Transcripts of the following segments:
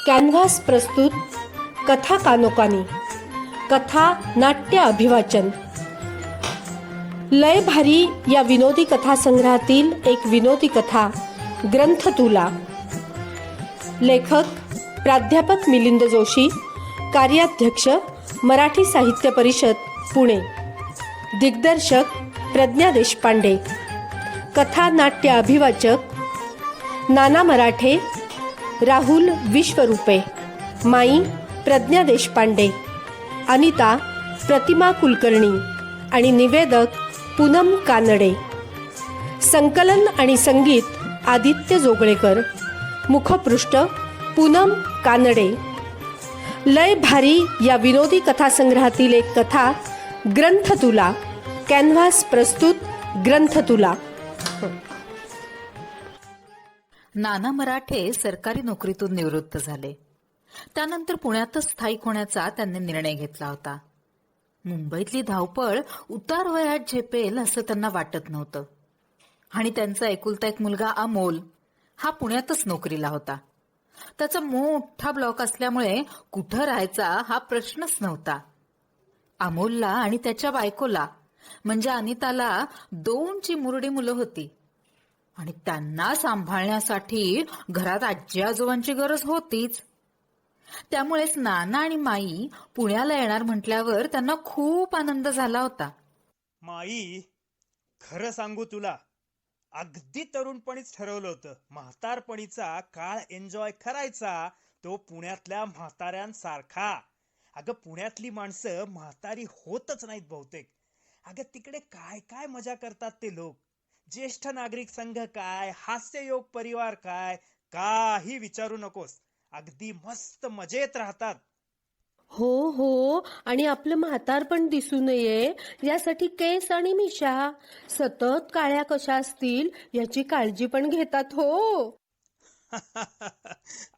Canvas प्रस्तुत कथा कानोकानी, कथा नाट्य अभिवाचन. लय भारी या विनोदी कथा संग्रहातील एक विनोदी कथा ग्रंथ तुला. लेखक प्राध्यापक मिलिंद जोशी, कार्याध्यक्ष मराठी साहित्य परिषद पुणे. दिग्दर्शक प्रज्ञा देशपांडे. कथा नाट्य अभिवाचक नाना मराठे, राहुल विश्वरूपे, माई प्रज्ञा देशपांडे, अनिता प्रतिमा कुलकर्णी आणि निवेदक पूनम कानडे. संकलन आणि संगीत आदित्य जोगळेकर. मुखपृष्ठ पूनम कानडे. लय भारी या विनोदी कथासंग्रहातील एक कथा ग्रंथ तुला. कॅनव्हास प्रस्तुत ग्रंथ तुला. नाना मराठे सरकारी नोकरीतून निवृत्त झाले. त्यानंतर पुण्यातच स्थायिक होण्याचा त्यांनी निर्णय घेतला होता. मुंबईतली धावपळ उतार वयात झेपेल असं त्यांना वाटत नव्हतं. आणि त्यांचा एकुलता एक मुलगा अमोल हा पुण्यातच नोकरीला होता. त्याचा मोठा ब्लॉक असल्यामुळे कुठं राहायचा हा प्रश्नच नव्हता. अमोलला आणि त्याच्या बायकोला म्हणजे अनिताला 2 चिमुरडी मुलं होती आणि त्यांना सांभाळण्यासाठी घरात आजी आजोबांची गरज होतीच. त्यामुळेच नाना आणि माई पुण्याला येणार म्हटल्यावर त्यांना खूप आनंद झाला होता. माई, खरं सांगू तुला, अगदी तरुणपणीच ठरवलं होतं म्हातारपणीचा काळ एन्जॉय करायचा तो पुण्यातल्या म्हाताऱ्यांसारखा. अगं, पुण्यातली माणसं म्हातारी होतच नाहीत बहुतेक. अगं, तिकडे काय काय मजा करतात ते लोक. ज्येष्ठ नागरिक संघ काय, हास्ययोग परिवार काय, काही विचारू नकोस. अगदी मस्त मजेत राहतात. हो हो, आणि आपलं म्हातारपण दिसू नये यासाठी केस आणि मिशा सतत काळ्या कशा असतील याची काळजी पण घेतात. हो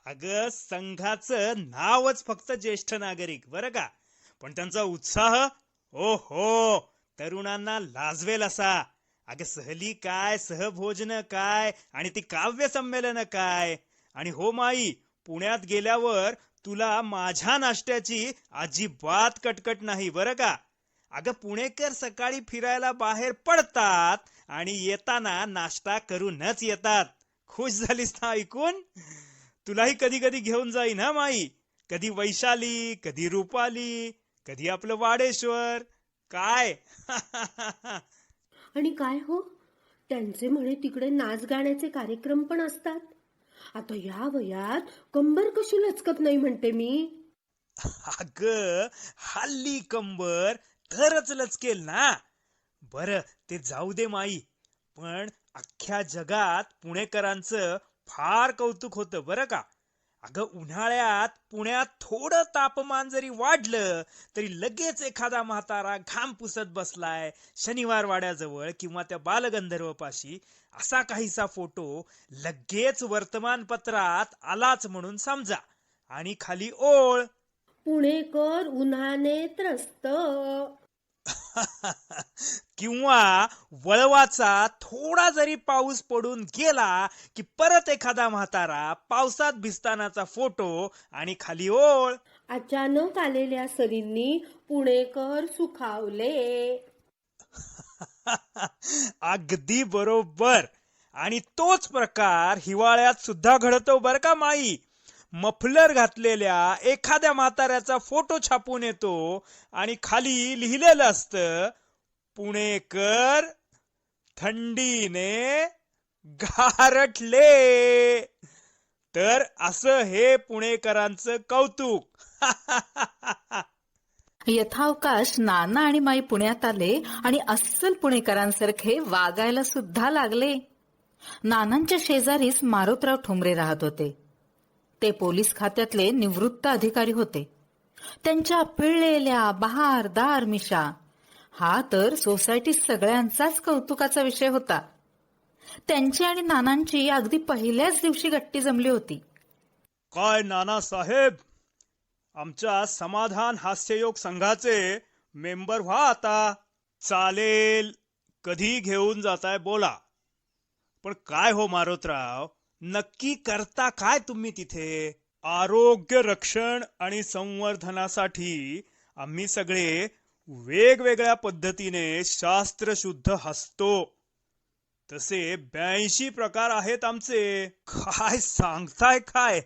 अगं, संघाचं नावच फक्त ज्येष्ठ नागरिक बरं का, पण त्यांचा उत्साह ओ हो तरुणांना लाजवेल असा. अगं, सहली काय, सहभोजन काय, आणि ती काव्य संमेलन काय. आणि हो माई, पुण्यात गेल्यावर तुला माझ्या नाश्त्याची अजिबात कटकट नाही बरं का. अगं, पुणेकर सकाळी फिरायला बाहेर पडतात आणि येताना नाश्ता करूनच येतात. खुश झालीस ना ऐकून? तुलाही कधी कधी घेऊन जाईन हा माई. कधी वैशाली, कधी रुपाली, कधी आपलं वाडेश्वर. काय आणि काय हो, त्यांचे म्हणे तिकडे नाच गाण्याचे कार्यक्रम पण असतात. आता या वयात कंबर कशी लचकत नाही म्हणते मी. अग, हल्ली कंबर तरच लचकेल ना. बर, ते जाऊ दे माई, पण अख्ख्या जगात पुणेकरांचं फार कौतुक होतं बरं का. अगं, उन्हाळ्यात पुण्यात थोडं तापमान जरी वाढलं तरी लगेच एखादा म्हातारा घाम पुसत बसलाय शनिवार वाड्याजवळ किंवा त्या बालगंधर्वपाशी असा काहीसा फोटो लगेच वर्तमानपत्रात आलाच म्हणून समजा. आणि खाली ओळ पुणेकर उन्हाने त्रस्त. किंवा वळवाचा थोडा जरी पाऊस पडून गेला की परत एखादा म्हातारा पावसात भिजतानाचा फोटो आणि खाली ओळ अचानक आलेल्या सरींनी पुणेकर सुखावले. अगदी बरोबर. आणि तोच प्रकार हिवाळ्यात सुद्धा घडतो बर का माई. मफलर घातलेल्या एखाद्या म्हाताऱ्याचा फोटो छापून येतो आणि खाली लिहिलेलं असतं, पुणेकर थंडीने गारठले. तर असं हे पुणेकरांचं कौतुक. यथावकाश नाना आणि माई पुण्यात आले आणि अस्सल पुणेकरांसारखे वागायला सुद्धा लागले. नानांच्या शेजारीच मारुतराव ठोंबरे राहत होते. ते पोलीस खात्यातले निवृत्त अधिकारी होते. त्यांच्या पिळलेल्या बहारदार मिशा हा तर सोसायटीत सगळ्यांचाच कौतुकाचा विषय होता. त्यांची आणि नानांची अगदी पहिल्याच दिवशी गट्टी जमली होती. काय नाना साहेब, आमच्या समाधान हास्ययोग संघाचे मेंबर व्हा आता. चालेल, कधी घेऊन जाताय बोला. पण काय हो मारुतराव, नक्की करता काय तुम्ही तिथे? आरोग्य रक्षण आणि संवर्धनासाठी आम्ही सगळे वेगवेगळ्या पद्धतीने शास्त्रशुद्ध हसतो. तसे 82 प्रकार आहेत आमचे. काय सांगताय काय?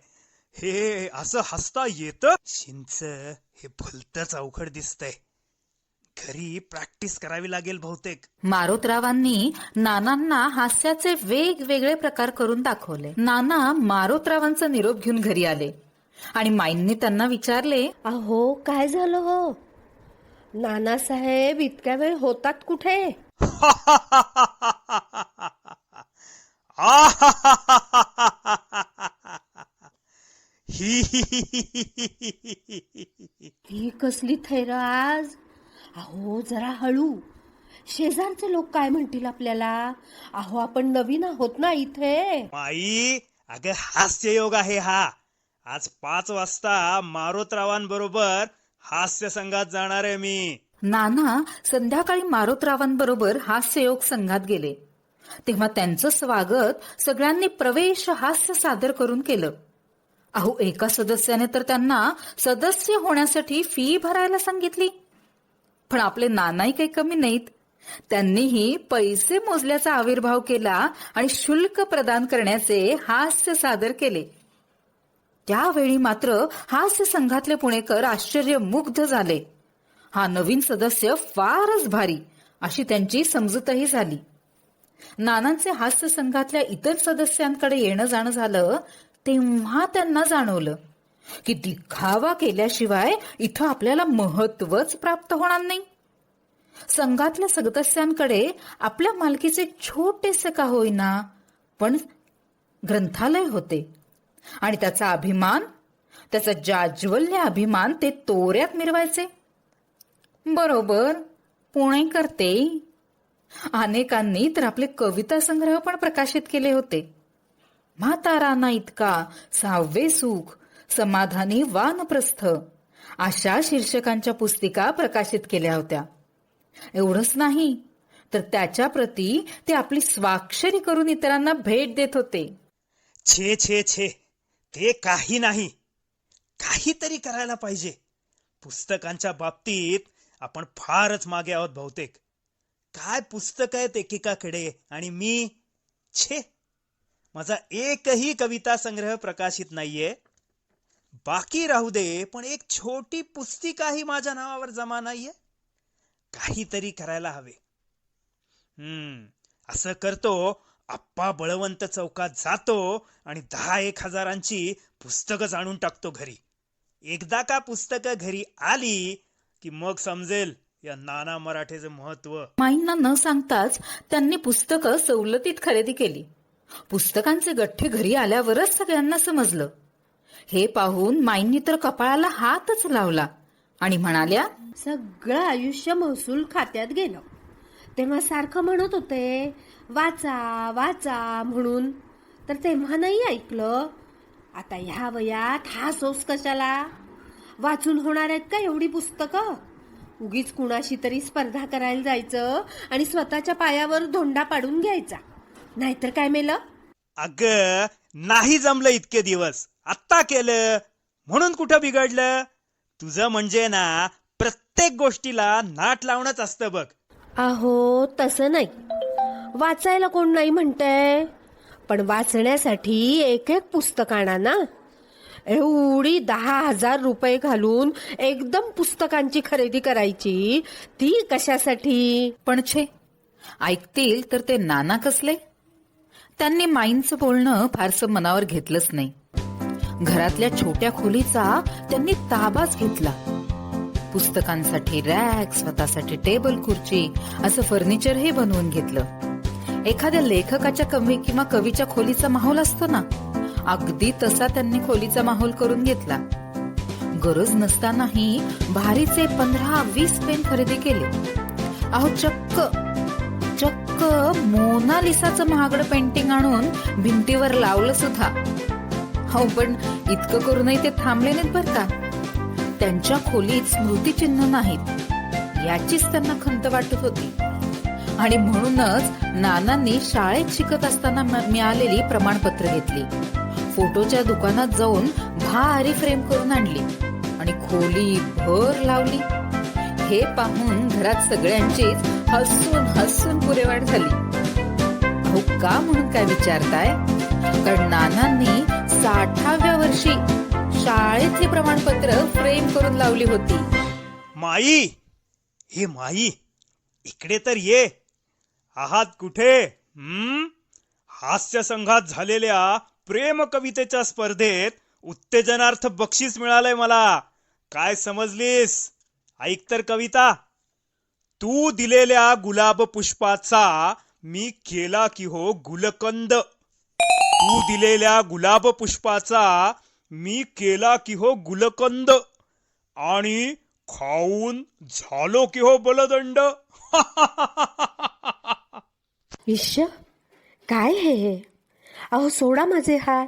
हे असं हसता येतं? शिंच, हे भलतंच अवघड दिसतंय. घरी प्रॅक्टिस करावी लागेल बहुतेक. मारोतरावांनी नानांना हास्याचे वेगवेगळे प्रकार करून दाखवले. नाना मारोतरावांचा निरोप घेऊन घरी आले आणि माईंनी त्यांना विचारले, अहो काय झालं हो? नानासाहेब इतक्या वेळ होतात कुठे? ही कसली थैर आज? अहो जरा हळू. शेजारचे लोक काय म्हणतील आपल्याला? अहो आपण नवीन आहोत ना इथे. माई, अगं हास्ययोग आहे हा. आज 5 वाजता मारोतरावांबरोबर हास्य संघात जाणार आहे मी. नाना संध्याकाळी मारोतरावांबरोबर हास्ययोग संघात गेले. तेव्हा त्यांचं स्वागत सगळ्यांनी प्रवेश हास्य सादर करून केलं. अहो एका सदस्याने तर त्यांना सदस्य होण्यासाठी फी भरायला सांगितली. पण आपले नानाही काही कमी नाहीत. त्यांनीही पैसे मोजल्याचा आविर्भाव केला आणि शुल्क प्रदान करण्याचे हास्य सादर केले. त्यावेळी मात्र हास्य संघातले पुणेकर आश्चर्यमुग्ध झाले. हा नवीन सदस्य फारच भारी अशी त्यांची समजूतही झाली. नानांचे हास्य संघातल्या इतर सदस्यांकडे येणं जाणं झालं तेव्हा त्यांना जाणवलं की दिखावा केल्याशिवाय इथं आपल्याला महत्वच प्राप्त होणार नाही. संघातल्या सदस्यांकडे आपल्या मालकीचे छोटेसे का होईना पण ग्रंथालय होते आणि त्याचा अभिमान, त्याचा जाज्वल्य अभिमान ते तोऱ्यात मिरवायचे. बरोबर, पुणेकर ते. अनेकांनी तर आपले कविता संग्रह पण प्रकाशित केले होते. म्हाताराना इतका, 6वे सुख, समाधानी वानप्रस्थ अशा शीर्षकांच्या पुस्तिका प्रकाशित केल्या होत्या. एवढंच नाही तर त्याच्या प्रती ते आपली स्वाक्षरी करून इतरांना भेट देत होते. छे छे छे, ते काही नाही. काहीतरी करायला पाहिजे. पुस्तकांच्या बाबतीत आपण फारच मागे आहोत बहुतेक. काय पुस्तक आहेत एकेकाकडे आणि मी, छे, माझा एकही कविता संग्रह प्रकाशित नाहीये. बाकी राहू दे, पण एक छोटी पुस्तिकाही माझ्या नावावर जमा नाहीये. काहीतरी करायला हवे. असं करतो, आप्पा बळवंत चौकात जातो आणि 10-1 हजारांची पुस्तकं आणून टाकतो घरी. एकदा का पुस्तकं घरी आली की मग समजेल या नाना मराठेचं महत्व. माईंना न सांगताच त्यांनी पुस्तकं सवलतीत खरेदी केली. पुस्तकांचे गठ्ठे घरी आल्यावरच सगळ्यांना समजलं. हे पाहून माईंनी तर कपाळाला हातच लावला आणि म्हणाल्या, सगळं आयुष्य महसूल खात्यात गेलं. तेव्हा सारखं म्हणत होते वाचा वाचा म्हणून, तर तेव्हा नाही ऐकलं. आता ह्या वयात हा सोस कशाला? वाचून होणार आहेत का एवढी पुस्तकं? उगीच कुणाशी तरी स्पर्धा करायला जायचं आणि स्वतःच्या पायावर धोंडा पाडून घ्यायचा. नाहीतर काय मेलं? अगं नाही जमलं इतके दिवस, आत्ता केलं म्हणून कुठं बिघडलं? तुझं म्हणजे ना प्रत्येक गोष्टीला नाट लावणंच असतं बघ. अहो तसं नाही. वाचायला कोण नाही म्हणतंय, पण वाचण्यासाठी एक एक पुस्तक आणा ना. एवढी 10,000 रुपये घालून एकदम पुस्तकांची खरेदी करायची, ती कशासाठी? पण छे, ऐकतील तर ते नाना कसले. त्यांनी माईंचं बोलणं फारसं मनावर घेतलंच नाही. घरातल्या छोट्या खोलीचा त्यांनी ताबाच घेतला. पुस्तकांसाठी रॅक, स्वतःसाठी टेबल खुर्ची असं फर्निचरही बनवून घेतलं. एखाद्या लेखकाच्या कवी किंवा कवीच्या खोलीचा माहोल असतो ना, अगदी तसा त्यांनी खोलीचा माहोल करून घेतला. गरज नसतानाही भारीचे 15-20 पेन खरेदी केले. अहो चक्क मोनालिसाचं महागडं पेंटिंग आणून भिंतीवर लावलं सुद्धा. हो, पण इतकं करूनही ते थांबले नाहीत बरं का. त्यांच्या खोलीत स्मृतिचिन्ह नाहीत याचीच त्यांना खंत वाटत होती. आणि म्हणूनच नानांनी शाळेत शिकत असताना मिळालेली प्रमाणपत्र घेतली. फोटोच्या दुकानात जाऊन भारी फ्रेम करून आणली आणि खोली भर लावली. हे पाहून घरात सगळ्यांचीच हसून हसून पुरेवाट झाली. अहो का म्हणून काय विचारताय? कारण नानांनी 60व्या वर्षी शाळेतली प्रमाणपत्र फ्रेम करून लावली होती. माई, हे माई, इकडे तर ये. आहात कुठे? हास्य संघात झालेल्या प्रेम कवितेच्या स्पर्धेत उत्तेजनार्थ बक्षीस मिळालंय मला. काय समजलीस? ऐक तर कविता. तू दिलेल्या गुलाब पुष्पाचा मी केला की हो गुलकंद. तू दिलेल्या गुलाब पुष्पाचा मी केला की हो गुलकंद आणि खाऊन झालो की हो बलदंड. इश्य, काय हे? अहो सोडा माझे हात.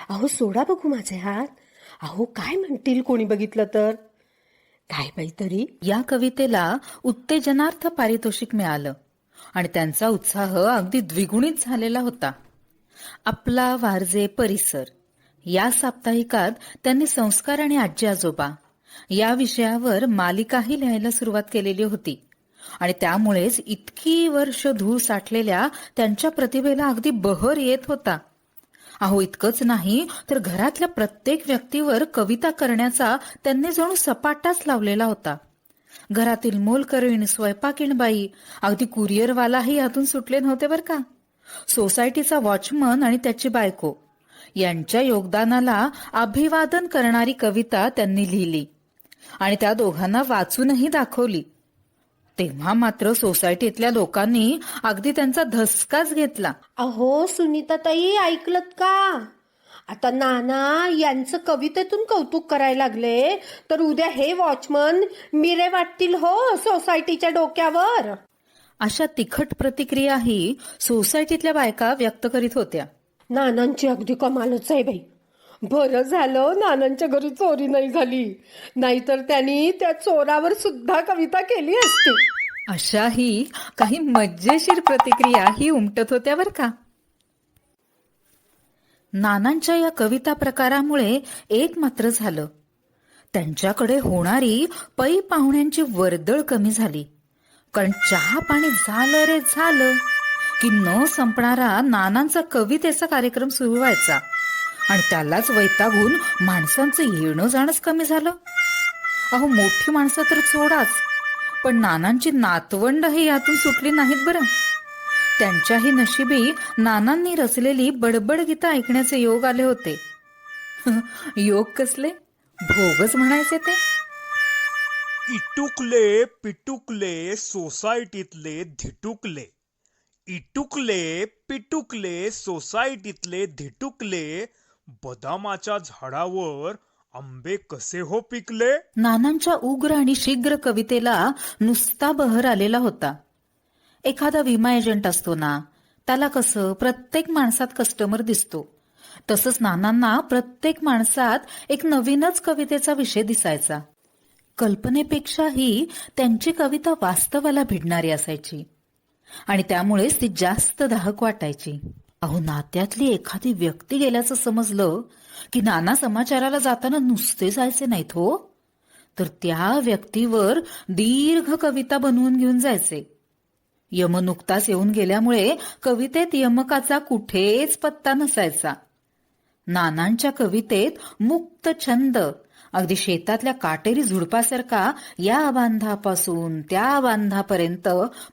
अहो सोडा बघू माझे हात. अहो काय म्हणतील कोणी बघितलं तर? काय बाई तरी. या कवितेला उत्तेजनार्थ पारितोषिक मिळालं आणि त्यांचा उत्साह अगदी द्विगुणित झालेला होता. आपला वारजे परिसर या साप्ताहिकात त्यांनी संस्कार आणि आजी आजोबा या विषयावर मालिकाही लिहायला सुरुवात केलेली होती आणि त्यामुळेच इतकी वर्ष धूळ साठलेल्या त्यांच्या प्रतिभेला अगदी बहर येत होता. अहो इतकंच नाही तर घरातल्या प्रत्येक व्यक्तीवर कविता करण्याचा त्यांनी जणू सपाटाच लावलेला होता. घरातील मोलकरीण, स्वयंपाकीणबाई, अगदी कुरिअरवालाही यातून सुटले नव्हते बरं का. सोसायटीचा वॉचमन आणि त्याची बायको यांच्या योगदानाला अभिवादन करणारी कविता त्यांनी लिहिली आणि त्या दोघांना वाचूनही दाखवली. तेव्हा मात्र सोसायटीतल्या लोकांनी अगदी त्यांचा धसकाच घेतला. अहो सुनीताताई, ऐकलत का? आता नाना यांचं कवितेतून कौतुक करायला लागले तर उद्या हे वॉचमन मिरे वाटतील हो सोसायटीच्या डोक्यावर. अशा तिखट प्रतिक्रियाही सोसायटीतल्या बायका व्यक्त करीत होत्या. नानांची अगदी कमालच आहे बाई. बरं झालं नानांच्या घरी चोरी नाही झाली, नाहीतर त्यांनी त्या चोरावर सुद्धा कविता केली असती. अशाही काही मज्जेशीर प्रतिक्रियाही उमटत होत्या बरं का. नानांच्या या कविता प्रकारामुळे एक मात्र झालं, त्यांच्याकडे होणारी पै पाहुण्यांची वर्दळ कमी झाली. कारण चहा पाणी झालं रे झालं की न संपणारा नानांचा कवितेचा कार्यक्रम सुरू व्हायचा आणि त्यालाच वैतागून माणसांचं येणं जाणंच कमी झालं. अहो मोठी माणसं तर सोडाच, पण नानांची नातवंडही यातून सुटली नाहीत बरं. त्यांच्याही नशिबी नानांनी रचलेली बडबड गीतं ऐकण्याचे योग आले होते. योग कसले, भोगच म्हणायचे ते. इटुकले पिटुकले सोसायटीतले धिटुकले. इटुकले पिटुकले सोसायटीतले धिटुकले. बदामाच्या झाडावर आंबे कसे हो पिकले. नानांच्या उग्र आणि शीघ्र कवितेला नुसता बहर आलेला होता. एखादा विमा एजंट असतो ना, त्याला कसं प्रत्येक माणसात कस्टमर दिसतो, तसंच नानांना प्रत्येक माणसात एक नवीनच कवितेचा विषय दिसायचा. कल्पनेपेक्षाही त्यांची कविता वास्तवाला भिडणारी असायची आणि त्यामुळेच ती जास्त दाहक वाटायची. अहो नात्यातली एखादी व्यक्ती गेल्याचं समजलं की नाना समाचाराला जाताना नुसते जायचे नाहीत हो, तर त्या व्यक्तीवर दीर्घ कविता बनवून घेऊन जायचे. यम नुकताच येऊन गेल्यामुळे कवितेत यमकाचा कुठेच पत्ता नसायचा. नानांच्या कवितेत मुक्त छंद अगदी शेतातल्या काटेरी झुडपासारखा या बांधापासून त्या बांधापर्यंत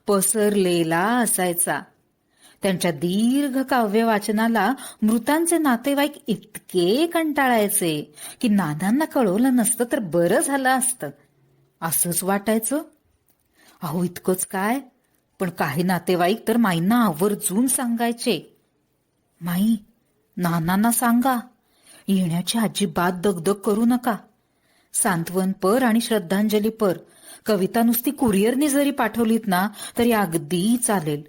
पसरलेला असायचा. त्यांच्या दीर्घ काव्य वाचनाला मृतांचे नातेवाईक इतके कंटाळायचे की नानांना कळवलं नसतं तर बरं झालं असतं असंच वाटायचं. अहो इतकंच काय, पण काही नातेवाईक तर माईंना आवर्जून सांगायचे, माई नानांना सांगा येण्याची अजिबात दगदग करू नका. सांत्वनपर आणि श्रद्धांजलीपर कविता नुसती कुरिअरने जरी पाठवलीत ना तरी अगदी चालेल.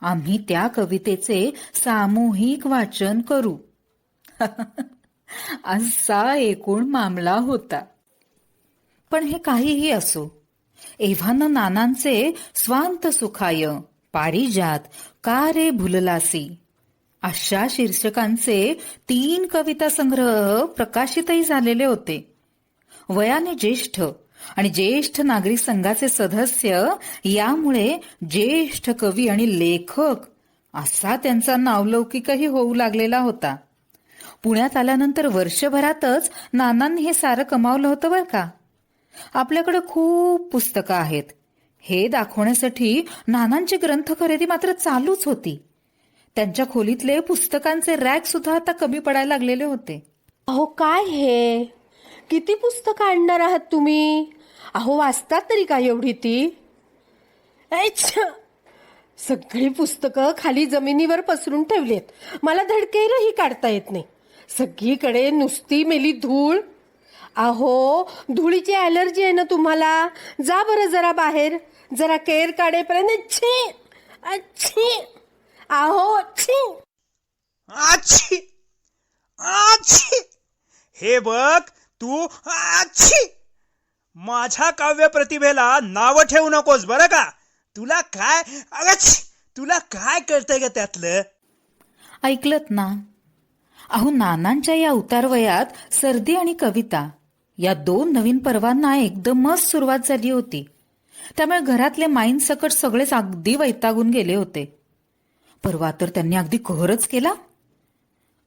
आम्ही त्या कवितेचे सामूहिक वाचन करू. असा एकूण मामला होता. पण हे काहीही असो, एव्हाना नानांचे स्वांत सुखाय पारिजात का रे भुललासी अशा शीर्षकांचे 3 कविता संग्रह प्रकाशितही झालेले होते. वयाने ज्येष्ठ आणि ज्येष्ठ नागरिक संघाचे सदस्य, यामुळे ज्येष्ठ कवी आणि लेखक असा त्यांचा नावलौकिकही होऊ लागलेला होता. पुण्यात आल्यानंतर वर्षभरातच नानांनी हे सारं कमावलं होतं बरं का. आपल्याकडे खूप पुस्तकं आहेत हे दाखवण्यासाठी नानांची ग्रंथ खरेदी मात्र चालूच होती. त्यांच्या खोलीतले पुस्तकांचे रॅक सुद्धा आता कमी पडायला लागलेले होते. अहो काय हे, किती पुस्तकं आणणार आहात तुम्ही? अहो वाचतात तरी काय एवढी ती? सगळी पुस्तकं खाली जमिनीवर पसरून ठेवलीत. मला धडकेरही काढता येत नाही. सगळीकडे नुसती मेली धूळ. अहो धुळीची ॲलर्जी आहे ना तुम्हाला? जा बरं जरा बाहेर, जरा केर काढेपर्यंत छी अच्छी. अहो छी. आच्छी आच्छी. हे बघ तू, आच्छी. माझ्या काव्य प्रतिभेला नाव ठेवू नकोस बरं का. तुला काय, तुला काय कळतंय ग त्यातलं? ऐकलत ना? अहो नानांच्या या उतारवयात सर्दी आणि कविता या 2 नवीन पर्वांना एकदमच सुरुवात झाली होती. त्यामुळे घरातले माईंसकट सगळेच अगदी वैतागून गेले होते. परवा तर त्यांनी अगदी कहरच केला.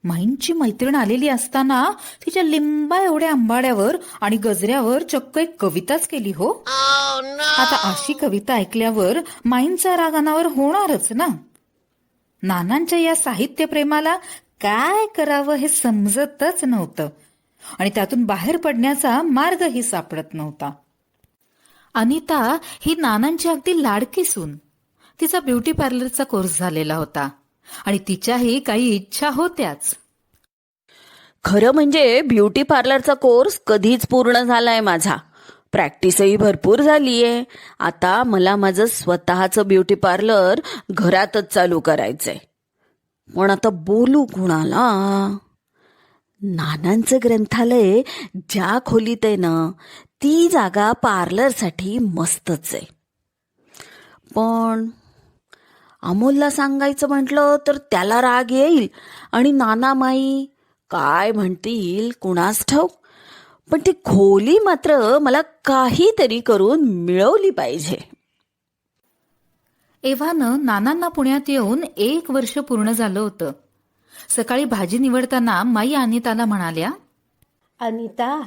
माईंची मैत्रीण आलेली असताना तिच्या लिंबा एवढ्या आंबाड्यावर आणि गजऱ्यावर चक्क एक कविताच केली हो. आता अशी कविता ऐकल्यावर माईंचा राग अनावर होणारच ना. नानांच्या या साहित्यप्रेमाला काय करावं हे समजतच नव्हतं आणि त्यातून बाहेर पडण्याचा मार्गही सापडत नव्हता. अनिता ही नानांची अगदी लाडकी सून. तिचा ब्युटी पार्लरचा कोर्स झालेला होता आणि तिच्याही काही इच्छा होत्याच. खरं म्हणजे ब्युटी पार्लरचा कोर्स कधीच पूर्ण झालाय माझा. प्रॅक्टिसही भरपूर झालीये. आता मला माझं स्वतःचं ब्युटी पार्लर घरातच चालू करायचंय. पण आता बोलू कुणाला? नानांचं ग्रंथालय ज्या खोलीत आहे ना, ती जागा पार्लरसाठी मस्तच आहे. पण अमोलला सांगायचं म्हटलं तर त्याला राग येईल आणि नानामाई काय म्हणतील कुणास ठाऊक. पण ती खोली मात्र मला काहीतरी करून मिळवली पाहिजे. एव्हानं नानांना पुण्यात येऊन 1 वर्ष पूर्ण झालं होतं. सकाळी भाजी निवडताना माई अनिताला म्हणाल्या, अनिता,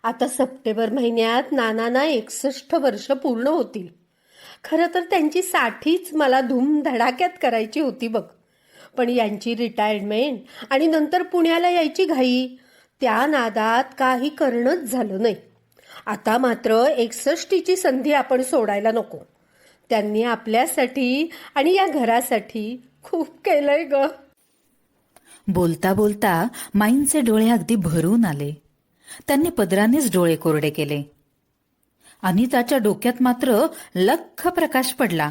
आता सप्टेंबर महिन्यात नानांना 61 वर्ष पूर्ण होतील. खरं तर त्यांची 60च मला धूमधडाक्यात करायची होती बघ. पण यांची रिटायरमेंट आणि नंतर पुण्याला यायची घाई, त्या नादात काही करणंच झालं नाही. आता मात्र 61ची संधी आपण सोडायला नको. त्यांनी आपल्यासाठी आणि या घरासाठी खूप केलंय ग. बोलता बोलता माईंचे डोळे अगदी भरून आले. त्यांनी पदरानेच डोळे कोरडे केले. अनिताच्या डोक्यात मात्र लख्ख प्रकाश पडला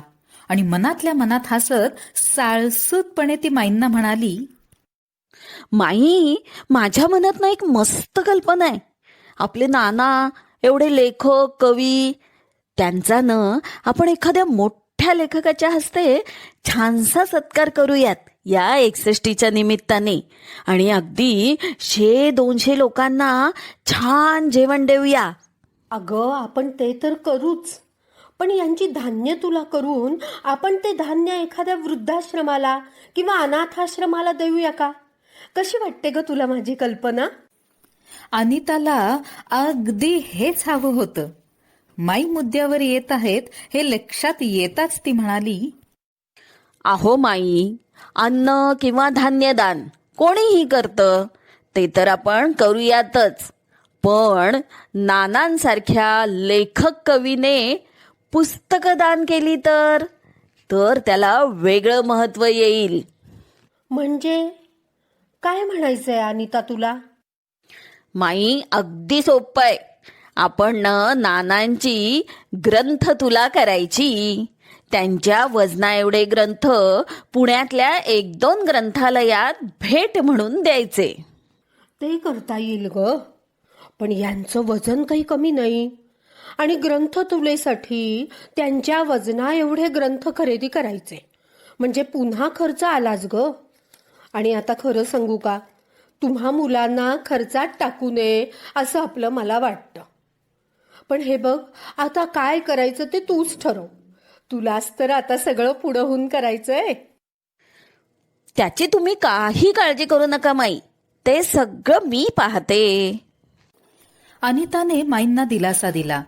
आणि मनातल्या मनात हसत साळसूतपणे ती माईंना म्हणाली, माई, माझ्या मनात ना एक मस्त कल्पना आहे. आपले नाना एवढे लेखक कवी, त्यांचा न आपण एखाद्या मोठ्या लेखकाच्या हस्ते छानसा सत्कार करूयात या 61च्या निमित्ताने आणि अगदी 100-200 लोकांना छान जेवण देऊया. अगं आपण ते तर करूच, पण यांची धान्य तुला करून आपण ते धान्य एखाद्या वृद्धाश्रमाला किंवा अनाथाश्रमाला देऊया का? कशी वाटते ग तुला माझी कल्पना? अनिताला अगदी हेच हवं होतं. माई मुद्द्यावर येत आहेत हे लक्षात येताच ती म्हणाली, अहो माई, अन्न किंवा धान्यदान कोणीही करतं, ते तर आपण करूयातच. पण नानांसारख्या लेखक कवीने पुस्तकं दान केली तर त्याला वेगळं महत्त्व येईल. म्हणजे काय म्हणायचंय अनिता तुला? माई, अगदी सोपं आहे. आपण नानांची ग्रंथ तुला करायची. त्यांच्या वजना एवढे ग्रंथ पुण्यातल्या 1-2 ग्रंथालयात भेट म्हणून द्यायचे. ते करता येईल ग, पण यांचं वजन काही कमी नाही आणि ग्रंथ तुलेसाठी त्यांच्या वजना एवढे ग्रंथ खरेदी करायचे म्हणजे पुन्हा खर्च आलाच ग. आणि आता खरं सांगू का, तुम्हा मुलांना खर्चात टाकू नये असं आपलं मला वाटतं. पण हे बघ, आता काय करायचं ते तूच ठरव. तुलाच तर आता सगळं पुढं होऊन करायचंय. त्याची तुम्ही काही काळजी करू नका माई, ते सगळं मी पाहते. अनिताने माईंना दिलासा दिला.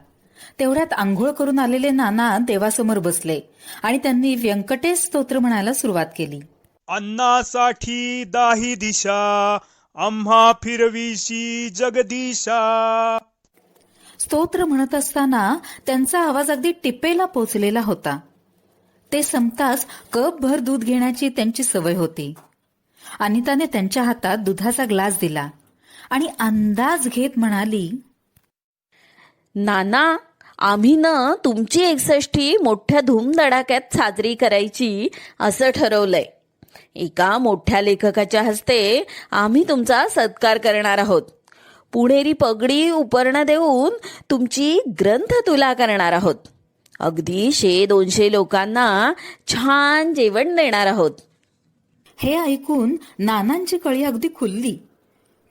तेवढ्यात आंघोळ करून आलेले नाना देवासमोर बसले आणि त्यांनी व्यंकटेश स्तोत्र म्हणायला सुरुवात केली. अन्नासाठी दाही दिशा, आम्हा फिरविशी जगदीशा. स्तोत्र म्हणत असताना त्यांचा आवाज अगदी टिपेला पोचलेला होता. ते संपताच कपभर दूध घेण्याची त्यांची सवय होती. अनिताने त्यांच्या हातात दुधाचा ग्लास दिला आणि अंदाज घेत म्हणाली, नाना, आम्ही तुमची 61 मोठ्या धूमधडाक्यात साजरी करायची असं ठरवलंय. एका मोठ्या लेखकाच्या हस्ते आम्ही तुमचा सत्कार करणार आहोत. पुणेरी पगडी उपरणं देऊन तुमची ग्रंथ तुला करणार आहोत. अगदी 100-200 लोकांना छान जेवण देणार आहोत. हे ऐकून नानांची कळी अगदी खुलली.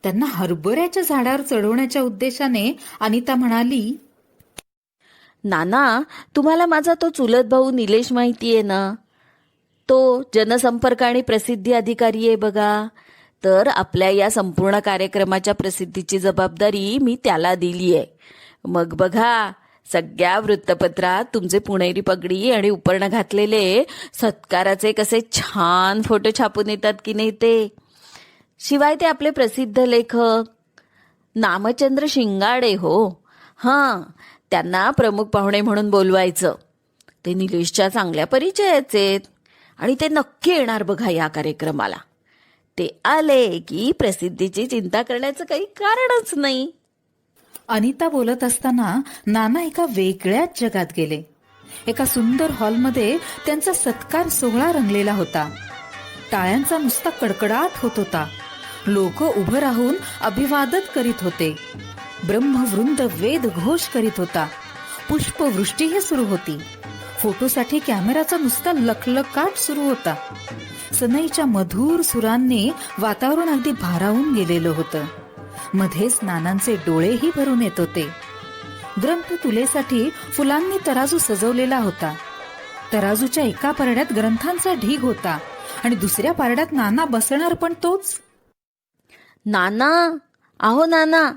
त्यांना हरभऱ्याच्या झाडावर चढवण्याच्या उद्देशाने अनिता म्हणाली, नाना, तुम्हाला माझा तो चुलत भाऊ निलेश माहितीये ना? तो जनसंपर्क आणि प्रसिद्धी अधिकारी आहे बघा. तर आपल्या या संपूर्ण कार्यक्रमाच्या प्रसिद्धीची जबाबदारी मी त्याला दिली आहे. मग बघा, सगळ्या वृत्तपत्रात तुमचे पुणेरी पगडी आणि उपरणं घातलेले सत्काराचे कसे छान फोटो छापून येतात की नाही ते. शिवाय ते आपले प्रसिद्ध लेखक नामचंद्र शिंगाडे, हो हां, त्यांना प्रमुख पाहुणे म्हणून बोलवायचं. ते निलेशच्या चांगल्या परिचयाचे आहेत आणि ते नक्की येणार बघा या कार्यक्रमाला. ते आले की प्रसिद्धीची चिंता करण्याचं काही कारणच नाही. अनिता बोलत असताना नाना एका वेगळ्याच जगात गेले. एका सुंदर हॉलमध्ये त्यांचा सत्कार सोहळा रंगलेला होता. टाळ्यांचा नुसता कडकडाट होत होता. लोक उभं राहून अभिवादन करीत होते. ब्रह्मवृंद वेद घोष करीत होता. पुष्पवृष्टीही सुरू होती. फोटोसाठी कॅमेराचा नुसता लखलखाट सुरू होता. सनईच्या मधुर सुरांनी वातावरण अगदी भारावून गेलेलं होतं. मध्येच नानांचे डोळेही भरून येत होते. ग्रंथ तुलेसाठी फुलांनी तराजू सजवलेला होता. तराजूच्या एका पारड्यात ग्रंथांचा ढीग होता आणि दुसऱ्या पारड्यात नाना बसणार पण तोच. नाना, अहो नाना,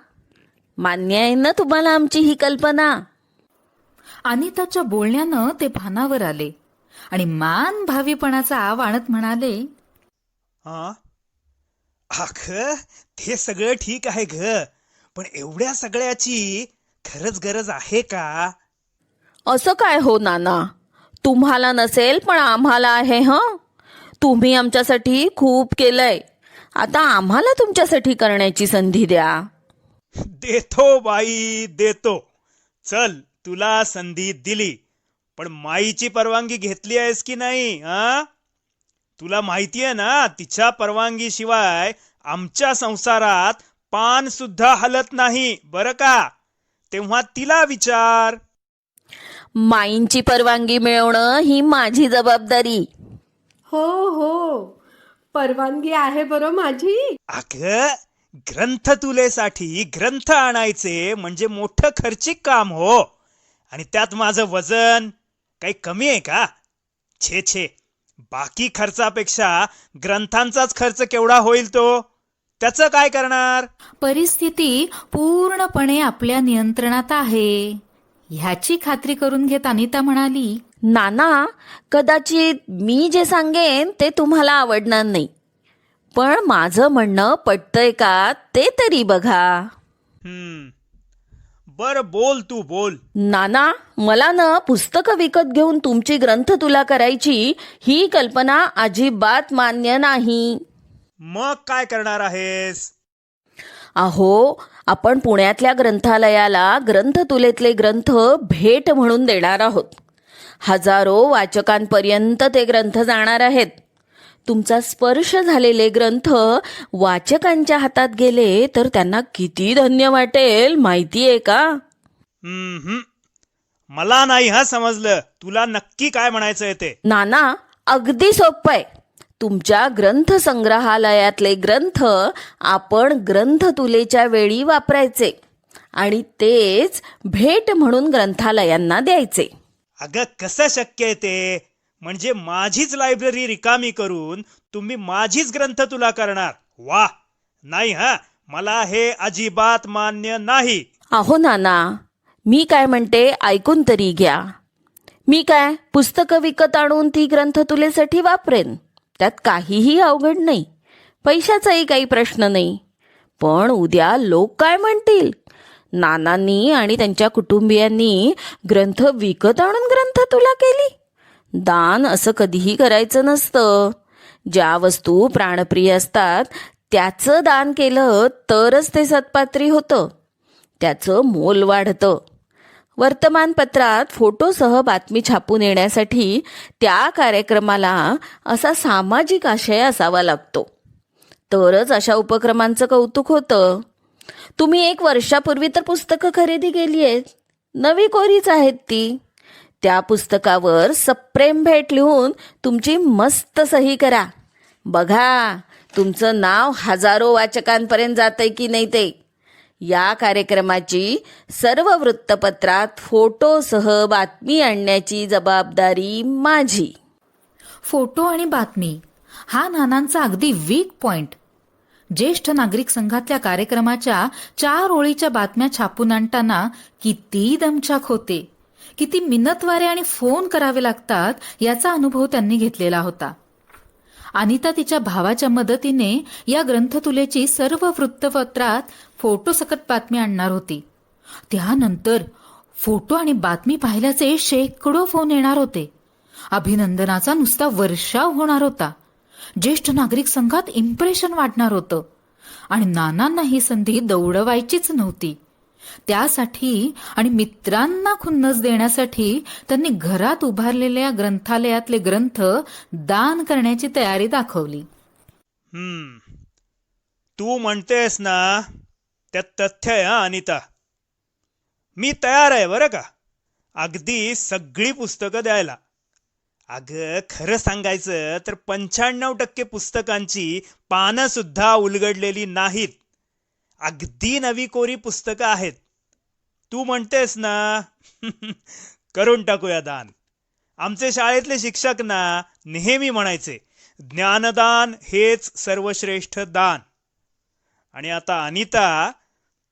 मान्य आहे ना तुम्हाला आमची ही कल्पना? अनिताच्या बोलण्यानं ते भानावर आले आणि मान भावीपणाचा आव आणत म्हणाले, हा, अख, ते सगळं ठीक आहे ग, पण एवढ्या सगळ्याची खरंच गरज आहे का? असं काय हो नाना, तुम्हाला नसेल पण आम्हाला आहे. तुम्ही आमच्यासाठी खूप केलंय, आता आम्हाला तुमच्यासाठी करण्याची संधी द्या. देतो बाई, देतो. चल, तुला संधी दिली, पण माईची परवानगी घेतली आहेस की नाही? तुला माहितीये ना, तिच्या परवानगी शिवाय आमच्या संसारात पान सुद्धा हलत नाही बरं का. तेव्हा तिला विचार. माईंची परवानगी मिळवणं ही माझी जबाबदारी. हो हो, परवानगी आहे बरं माझी. अगं, ग्रंथ तुलेसाठी ग्रंथ आणायचे म्हणजे मोठं खर्चिक काम हो. आणि त्यात माझं वजन काही कमी आहे का? छे छे, बाकी खर्चापेक्षा ग्रंथांचाच खर्च केवढा होईल तो, त्याचं काय करणार? परिस्थिती पूर्णपणे आपल्या नियंत्रणात आहे ह्याची खात्री करून घेत अनिता म्हणाली, नाना, कदाचित मी जे सांगेन ते तुम्हाला आवडणार नाही, पण माझं म्हणणं पटतंय का ते तरी बघा. बर, बोल, तू बोल. नाना, मला पुस्तकं विकत घेऊन तुमची ग्रंथ तुला करायची ही कल्पना अजिबात मान्य नाही. मग काय करणार आहेस? अहो, आपण पुण्यातल्या ग्रंथालयाला ग्रंथतुलेतले ग्रंथ भेट म्हणून देणार आहोत. हजारो वाचकांपर्यंत ते ग्रंथ जाणार आहेत. तुमचा स्पर्श झालेले ग्रंथ वाचकांच्या हातात गेले तर त्यांना किती धन्य वाटेल माहितीये का? मला नाही समजलं, तुला नक्की काय म्हणायचंय ते. नाना, अगदी सोपं आहे. तुमच्या ग्रंथसंग्रहालयातले ग्रंथ आपण ग्रंथतुलेच्या वेळी वापरायचे आणि तेच भेट म्हणून ग्रंथालयांना द्यायचे. अगं कसं शक्य आहे ते? म्हणजे माझीच लायब्ररी रिकामी करून तुम्ही माझीच ग्रंथ तुला करणार? वा, नाही हा, मला हे अजिबात मान्य नाही. अहो नाना, मी काय म्हणते ऐकून तरी घ्या. मी काय पुस्तकं विकत आणून ती ग्रंथतुलेसाठी वापरेन, त्यात काहीही अवघड नाही, पैशाचाही काही प्रश्न नाही. पण उद्या लोक काय म्हणतील? नानांनी आणि त्यांच्या कुटुंबियांनी ग्रंथ विकत आणून ग्रंथतुला केली. दान असं कधीही करायचं नसतं. ज्या वस्तू प्राणप्रिय असतात त्याचं दान केलं तरच ते सत्पात्री होतं, त्याचं मोल वाढतं. वर्तमानपत्रात फोटोसह बातमी छापून येण्यासाठी त्या कार्यक्रमाला असा सामाजिक आशय असावा लागतो, तरच अशा उपक्रमांचं कौतुक होतं. तुम्ही 1 वर्षापूर्वी तर पुस्तकं खरेदी केली आहेत, नवी कोरीच आहेत ती. त्या पुस्तकावर सप्रेम भेट लिहून तुमची मस्त सही करा. बघा तुमचं नाव हजारो वाचकांपर्यंत जातंय की नाही ते. या कार्यक्रमाची सर्व वृत्तपत्रात फोटोसह बातमी आणण्याची जबाबदारी माझी. फोटो आणि बातमी हा नानांचा अगदी वीक पॉइंट. ज्येष्ठ नागरिक संघातल्या कार्यक्रमाच्या 4 ओळीच्या बातम्या छापून आणताना किती दमछाक होते, किती मिनतवारे आणि फोन करावे लागतात याचा अनुभव त्यांनी घेतलेला होता. अनिता तिच्या भावाच्या मदतीने या ग्रंथतुलेची सर्व वृत्तपत्रात फोटोसकट बातमी आणणार होती. त्यानंतर फोटो आणि बातमी पाहिल्याचे शेकडो फोन येणार होते. अभिनंदनाचा नुसता वर्षाव होणार होता. ज्येष्ठ नागरिक संघात इम्प्रेशन वाढणार होतं आणि नानांना ही संधी दौडवायचीच नव्हती. त्यासाठी आणि मित्रांना खुन्नस देण्यासाठी त्यांनी घरात उभारलेल्या ग्रंथालयातले ग्रंथ दान करण्याची तयारी दाखवली. तू म्हणतेस ना, त्यात तथ्य आहे हा अनिता. मी तयार आहे बरं का, अगदी सगळी पुस्तकं द्यायला. अगं खरं सांगायचं तर 95% पुस्तकांची पानं सुद्धा उलगडलेली नाहीत. अगदी नवी कोरी पुस्तकं आहेत. तू म्हणतेस ना, करून टाकूया दान. आमचे शाळेतले शिक्षक ना नेहमी म्हणायचे, ज्ञानदान हेच सर्वश्रेष्ठ दान. आणि आता अनिता,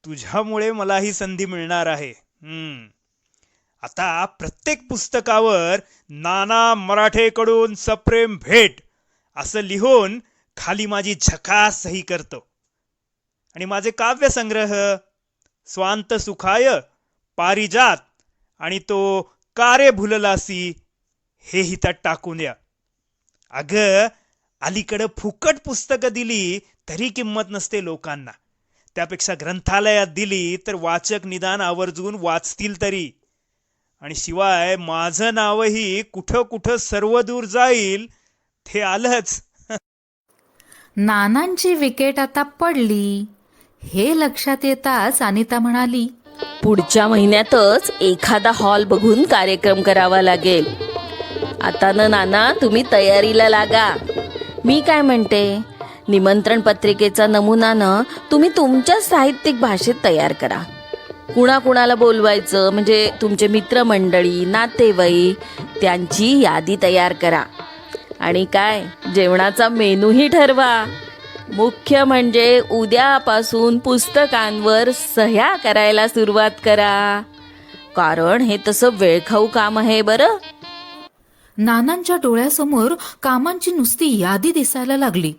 तुझ्यामुळे मला ही संधी मिळणार आहे. आता प्रत्येक पुस्तकावर नाना मराठेकडून सप्रेम भेट असं लिहून खाली माझी झकास सही करतो. आणि माझे काव्यसंग्रह स्वांत सुखाय, पारिजात आणि तो कारे भुललासी हेही त्यात टाकून द्या. अगं अलीकडं फुकट पुस्तकं दिली तरी किंमत नसते लोकांना. त्यापेक्षा ग्रंथालयात दिली तर वाचक निदान आवर्जून वाचतील तरी. आणि शिवाय माझं नावही कुठं कुठं सर्व दूर जाईल ते आलंच. नानांची विकेट आता पडली हे लक्षात येताच अनिता म्हणाली, पुढच्या महिन्यातच एखादा हॉल बघून कार्यक्रम करावा लागेल. आता ना नाना, तुम्ही तयारीला लागा. मी काय म्हणते, निमंत्रण पत्रिकेचा नमुना तुम्ही तुमच्या साहित्यिक भाषेत तयार करा. कुणाकुणाला बोलवायचं म्हणजे तुमचे मित्रमंडळी, नातेवाईक, त्यांची यादी तयार करा. आणि काय, जेवणाचा मेनूही ठरवा. मुख्य म्हणजे उद्यापासून पुस्तकांवर सह्या करायला सुरुवात करा, कारण हे तसं वेळखाऊ काम आहे बरं. नानांच्या डोळ्यासमोर कामांची नुसती यादी दिसायला लागली.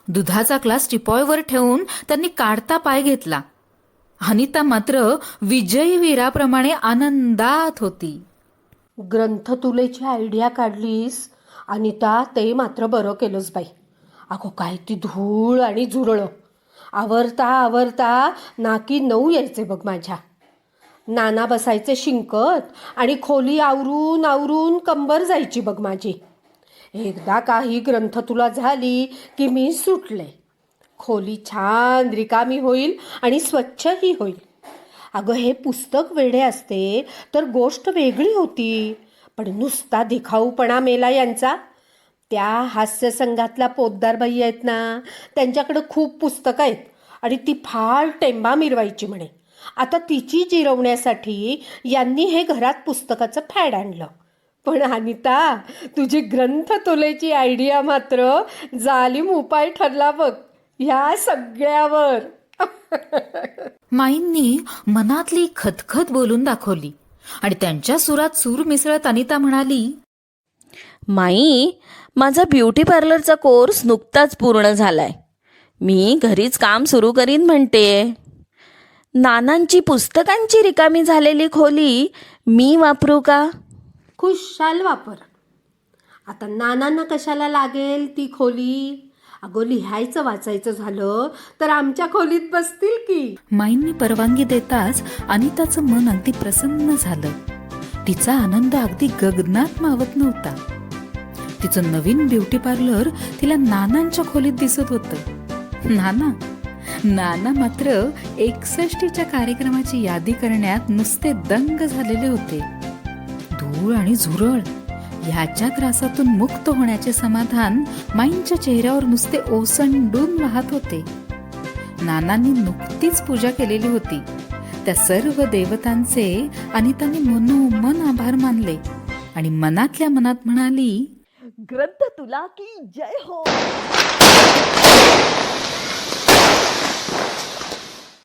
दुधाचा ग्लास टिपॉयवर ठेवून त्यांनी काढता पाय घेतला. अनिता मात्र विजयी वीराप्रमाणे आनंदात होती. ग्रंथतुलेची आयडिया काढलीस अनिता, ते मात्र बरं केलंस बाई. अगो काय ती धूळ आणि झुरळं, आवरता आवरता नाकी 9 यायचे बघ माझ्या. नाना बसायचे शिंकत आणि खोली आवरून आवरून कंबर जायची बघ माझी. एकदा काही ग्रंथतुला झाली की मी सुटले. खोली छान रिकामी होईल आणि स्वच्छही होईल. अगं हे पुस्तक वेडे असते तर गोष्ट वेगळी होती, पण नुसता दिखाऊपणा मेला यांचा. त्या हास्य संघातल्या पोद्दार बाई आहेत ना, त्यांच्याकडे खूप पुस्तकं आहेत आणि ती फार टेंबा मिरवायची म्हणे. आता तिची जिरवण्यासाठी यांनी हे घरात पुस्तकाचं फॅड आणलं. पण अनिता, तुझी ग्रंथ तोलायची आयडिया मात्र जालीम उपाय ठरला बघ ह्या सगळ्यावर. माईंनी मनातली खतखत बोलून दाखवली आणि त्यांच्या सुरात सूर मिसळत अनिता म्हणाली, माई, माझा ब्युटी पार्लरचा कोर्स नुकताच पूर्ण झालाय. मी घरीच काम सुरू करीन म्हणते. नानांची पुस्तकांची रिकामी झालेली खोली मी वापरू का? खुशाल वापर. आता नानांना कशाला लागेल ती खोली? अगो, लिहायचं वाचायचं झालं तर आमच्या खोलीत बसतील की. माईंनी परवानगी देताच अनिताचं मन अगदी प्रसन्न झालं. तिचा आनंद अगदी गगनात मावत नव्हता. तिचं नवीन ब्युटी पार्लर तिला नानांच्या खोलीत दिसत होतं. नाना मात्र 61च्या कार्यक्रमाची यादी करण्यात नुसते दंग झालेले होते. धूळ आणि झुरळ ह्याच्या त्रासातून मुक्त होण्याचे समाधान माईंच्या चेहऱ्यावर नुसते ओसंडून वाहत होते. नानांनी नुकतीच पूजा केलेली होती. त्या सर्व देवतांचे अनिताने मनोमन आभार मानले आणि मनातल्या मनात म्हणाली, ग्रंथ तुला की जय हो.